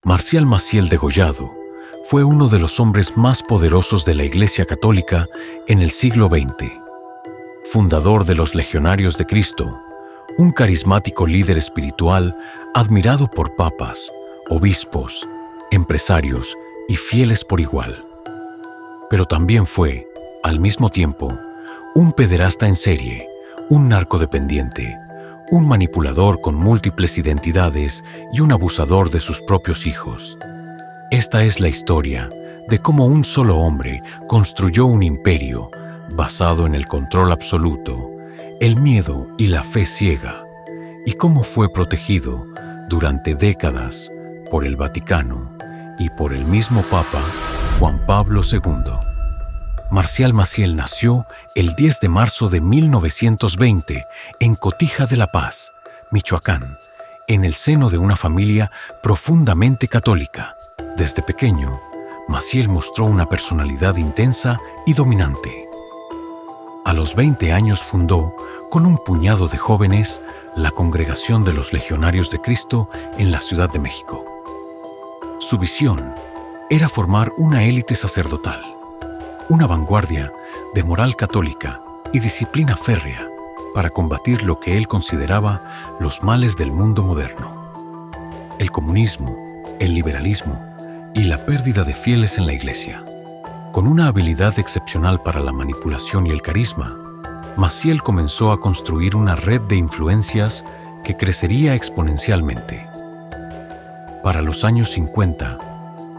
Marcial Maciel degollado fue uno de los hombres más poderosos de la Iglesia Católica en el siglo XX. Fundador de los Legionarios de Cristo, un carismático líder espiritual admirado por papas, obispos, empresarios y fieles por igual. Pero también fue, al mismo tiempo, un pederasta en serie, un narcodependiente, un manipulador con múltiples identidades y un abusador de sus propios hijos. Esta es la historia de cómo un solo hombre construyó un imperio basado en el control absoluto, el miedo y la fe ciega, y cómo fue protegido durante décadas por el Vaticano y por el mismo Papa Juan Pablo II. Marcial Maciel nació el 10 de marzo de 1920 en Cotija de La Paz, Michoacán, en el seno de una familia profundamente católica. Desde pequeño, Maciel mostró una personalidad intensa y dominante. A los 20 años fundó, con un puñado de jóvenes, la Congregación de los Legionarios de Cristo en la Ciudad de México. Su visión era formar una élite sacerdotal, una vanguardia de moral católica y disciplina férrea para combatir lo que él consideraba los males del mundo moderno: el comunismo, el liberalismo y la pérdida de fieles en la Iglesia. Con una habilidad excepcional para la manipulación y el carisma, Maciel comenzó a construir una red de influencias que crecería exponencialmente. Para los años 50,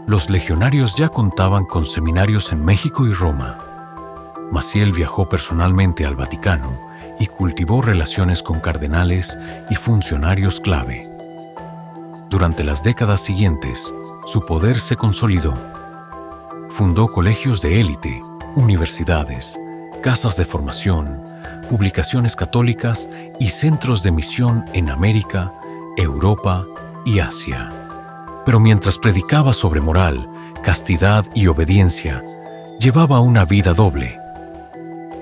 los legionarios ya contaban con seminarios en México y Roma. Maciel viajó personalmente al Vaticano y cultivó relaciones con cardenales y funcionarios clave. Durante las décadas siguientes, su poder se consolidó. Fundó colegios de élite, universidades, casas de formación, publicaciones católicas y centros de misión en América, Europa y Asia. Pero mientras predicaba sobre moral, castidad y obediencia, llevaba una vida doble.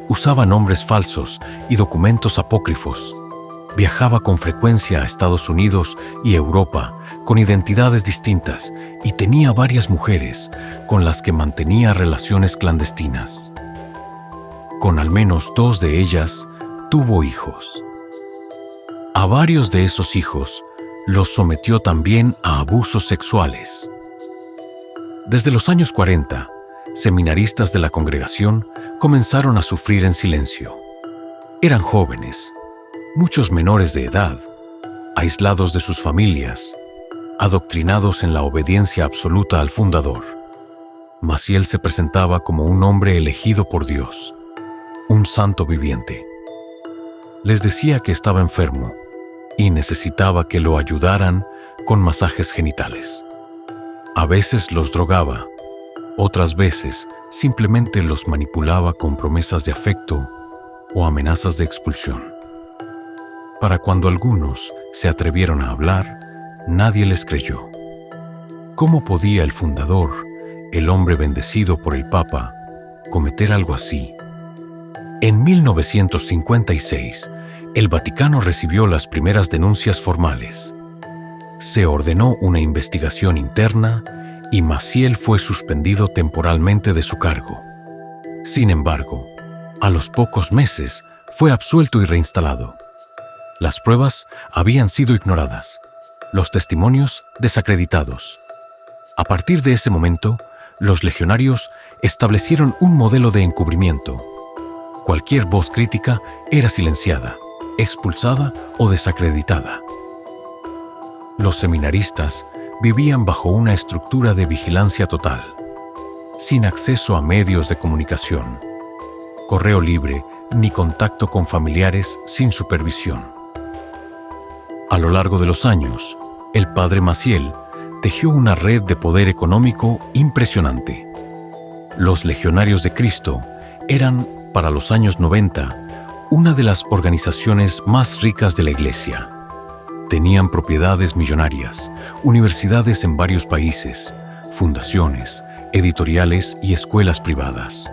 Usaba nombres falsos y documentos apócrifos. Viajaba con frecuencia a Estados Unidos y Europa con identidades distintas y tenía varias mujeres con las que mantenía relaciones clandestinas. Con al menos 2 de ellas tuvo hijos. A varios de esos hijos los sometió también a abusos sexuales. Desde los años 40, seminaristas de la congregación comenzaron a sufrir en silencio. Eran jóvenes, muchos menores de edad, aislados de sus familias, adoctrinados en la obediencia absoluta al fundador. Maciel se presentaba como un hombre elegido por Dios, un santo viviente. Les decía que estaba enfermo y necesitaba que lo ayudaran con masajes genitales. A veces los drogaba, otras veces simplemente los manipulaba con promesas de afecto o amenazas de expulsión. Para cuando algunos se atrevieron a hablar, nadie les creyó. ¿Cómo podía el fundador, el hombre bendecido por el Papa, cometer algo así? En 1956, el Vaticano recibió las primeras denuncias formales. Se ordenó una investigación interna y Maciel fue suspendido temporalmente de su cargo. Sin embargo, a los pocos meses fue absuelto y reinstalado. Las pruebas habían sido ignoradas, los testimonios desacreditados. A partir de ese momento, los legionarios establecieron un modelo de encubrimiento. Cualquier voz crítica era silenciada, expulsada o desacreditada. Los seminaristas vivían bajo una estructura de vigilancia total, sin acceso a medios de comunicación, correo libre ni contacto con familiares sin supervisión. A lo largo de los años, el padre Maciel tejió una red de poder económico impresionante. Los Legionarios de Cristo eran, para los años 90, una de las organizaciones más ricas de la Iglesia. Tenían propiedades millonarias, universidades en varios países, fundaciones, editoriales y escuelas privadas.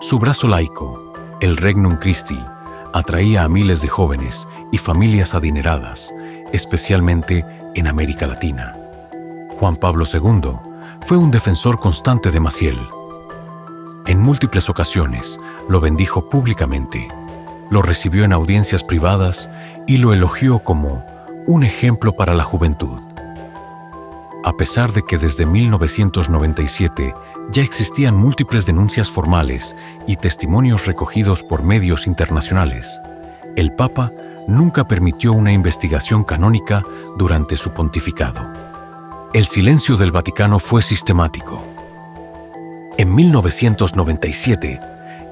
Su brazo laico, el Regnum Christi, atraía a miles de jóvenes y familias adineradas, especialmente en América Latina. Juan Pablo II fue un defensor constante de Maciel. En múltiples ocasiones lo bendijo públicamente, lo recibió en audiencias privadas y lo elogió como un ejemplo para la juventud. A pesar de que desde 1997 ya existían múltiples denuncias formales y testimonios recogidos por medios internacionales, el Papa nunca permitió una investigación canónica durante su pontificado. El silencio del Vaticano fue sistemático. En 1997,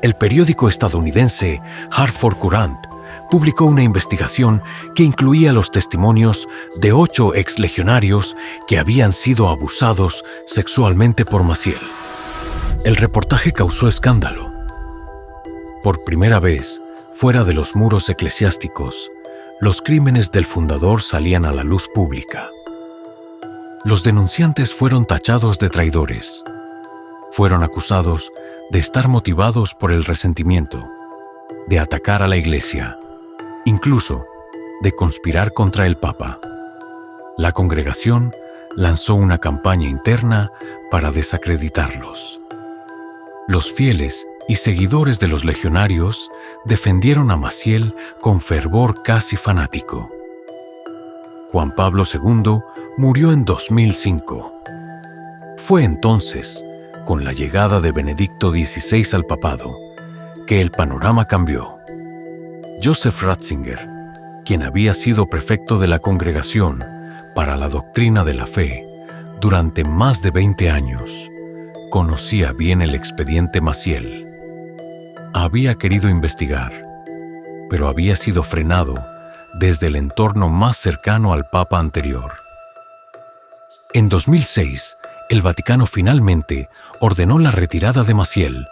el periódico estadounidense Hartford Courant publicó una investigación que incluía los testimonios de 8 exlegionarios que habían sido abusados sexualmente por Maciel. El reportaje causó escándalo. Por primera vez, fuera de los muros eclesiásticos, los crímenes del fundador salían a la luz pública. Los denunciantes fueron tachados de traidores. Fueron acusados de estar motivados por el resentimiento, de atacar a la Iglesia, incluso de conspirar contra el Papa. La congregación lanzó una campaña interna para desacreditarlos. Los fieles y seguidores de los legionarios defendieron a Maciel con fervor casi fanático. Juan Pablo II murió en 2005. Fue entonces, con la llegada de Benedicto XVI al papado, que el panorama cambió. Joseph Ratzinger, quien había sido prefecto de la Congregación para la Doctrina de la Fe durante más de 20 años, conocía bien el expediente Maciel. Había querido investigar, pero había sido frenado desde el entorno más cercano al Papa anterior. En 2006, el Vaticano finalmente ordenó la retirada de Maciel.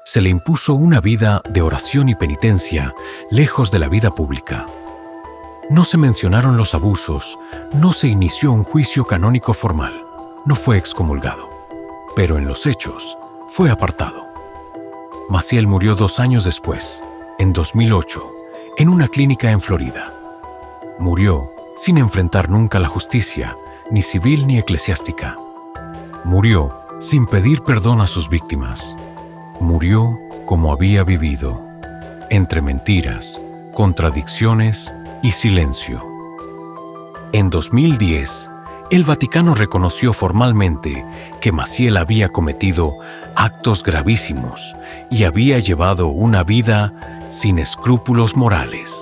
Se le impuso una vida de oración y penitencia lejos de la vida pública. No se mencionaron los abusos, no se inició un juicio canónico formal, no fue excomulgado, pero en los hechos fue apartado. Maciel murió 2 años después, en 2008, en una clínica en Florida. Murió sin enfrentar nunca la justicia, ni civil ni eclesiástica. Murió sin pedir perdón a sus víctimas. Murió como había vivido, entre mentiras, contradicciones y silencio. En 2010, el Vaticano reconoció formalmente que Maciel había cometido actos gravísimos y había llevado una vida sin escrúpulos morales.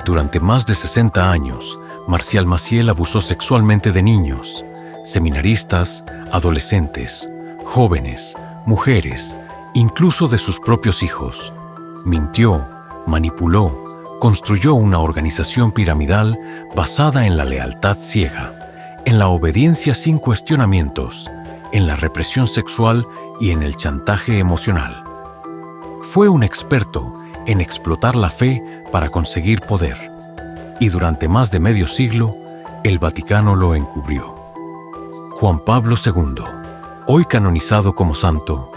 Durante más de 60 años, Marcial Maciel abusó sexualmente de niños, seminaristas, adolescentes, jóvenes, mujeres, incluso de sus propios hijos. Mintió, manipuló, construyó una organización piramidal basada en la lealtad ciega, en la obediencia sin cuestionamientos, en la represión sexual y en el chantaje emocional. Fue un experto en explotar la fe para conseguir poder, y durante más de medio siglo, el Vaticano lo encubrió. Juan Pablo II, hoy canonizado como santo,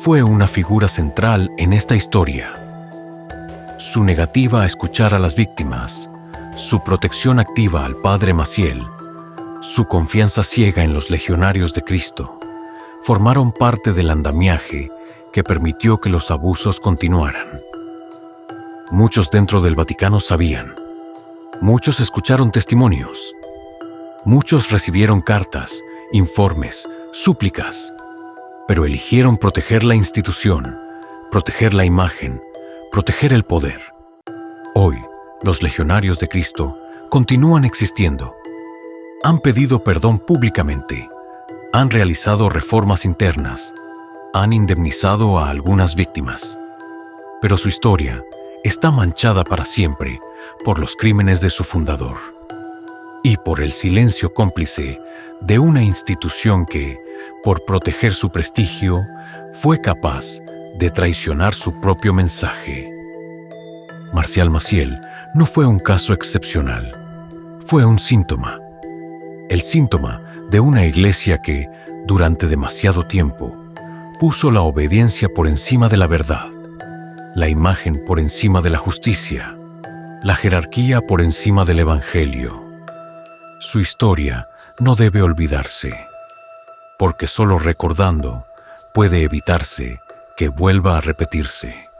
fue una figura central en esta historia. Su negativa a escuchar a las víctimas, su protección activa al padre Maciel, su confianza ciega en los legionarios de Cristo, formaron parte del andamiaje que permitió que los abusos continuaran. Muchos dentro del Vaticano sabían, muchos escucharon testimonios, muchos recibieron cartas, informes, súplicas, pero eligieron proteger la institución, proteger la imagen, proteger el poder. Hoy, los legionarios de Cristo continúan existiendo. Han pedido perdón públicamente, han realizado reformas internas, han indemnizado a algunas víctimas. Pero su historia está manchada para siempre por los crímenes de su fundador y por el silencio cómplice de una institución que, por proteger su prestigio, fue capaz de traicionar su propio mensaje. Marcial Maciel no fue un caso excepcional, fue un síntoma. El síntoma de una iglesia que, durante demasiado tiempo, puso la obediencia por encima de la verdad, la imagen por encima de la justicia, la jerarquía por encima del evangelio. Su historia no debe olvidarse, porque solo recordando puede evitarse que vuelva a repetirse.